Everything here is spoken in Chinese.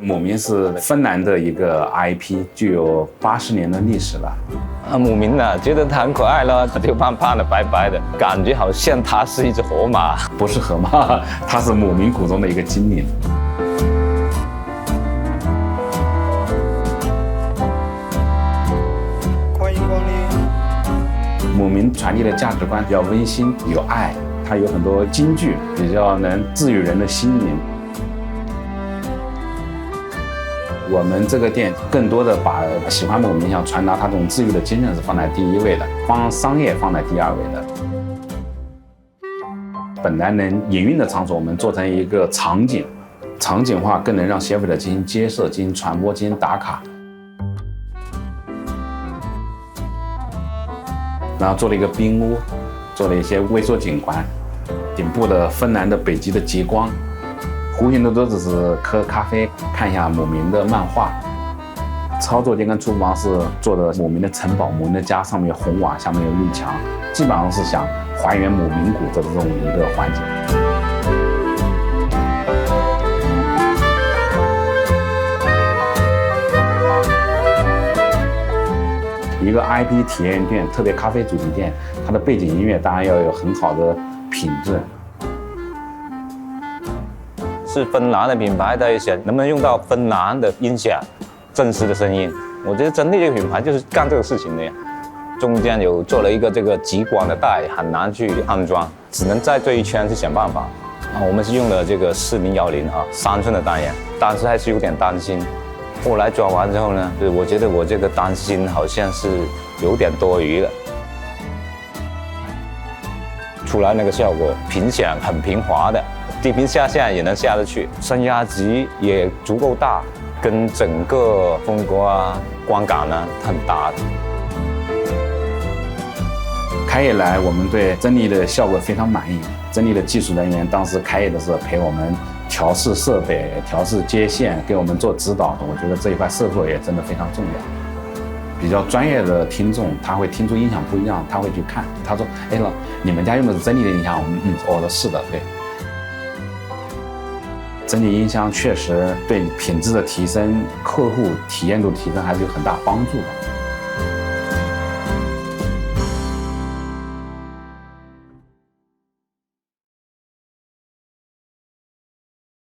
姆明是芬兰的一个 IP， 具有80年的历史了。姆明呢，觉得它很可爱了，就胖胖的、白白的，感觉好像它是一只河马。不是河马，它是姆明谷中的一个精灵。欢迎光临。姆明传递的价值观比较温馨，有爱，它有很多金句，比较能治愈人的心灵。我们这个店更多的把喜欢姆明想传达它这种治愈的精神是放在第一位的，帮商业放在第二位的。本来能营运的场所，我们做成一个场景，场景化更能让消费者进行接受、进行传播、进行打卡。然后做了一个冰屋，做了一些微缩景观，顶部的芬兰的北极的极光。弧形的桌子是喝咖啡，看一下姆明的漫画。操作间跟厨房是做的姆明的城堡，姆明的家，上面有红瓦，下面有绿墙，基本上是想还原姆明谷的这种一个环境。一个 IP 体验店，特别咖啡主题店，它的背景音乐当然要有很好的品质。是芬兰的品牌，它也想能不能用到芬兰的音响，真实的声音。我觉得真力这个品牌就是干这个事情的呀。中间有做了一个这个极光的带，很难去安装，只能在这一圈去想办法。我们是用了这个40103寸的单眼，当时还是有点担心。后来装完之后呢，我觉得我这个担心好像是有点多余了。出来那个效果，频响很平滑的。低频下降也能下得去，升压级也足够大，跟整个风格啊、观感呢很搭的。开业来，我们对真力的效果非常满意。真力的技术人员当时开业的时候陪我们调试设备、调试接线，给我们做指导。我觉得这一块售后也真的非常重要。比较专业的听众，他会听出音响不一样，他会去看。他说：“哎老，你们家用的是真力的音响？”我说是的，对。真力音箱确实对品质的提升、客户体验度提升还是有很大帮助的。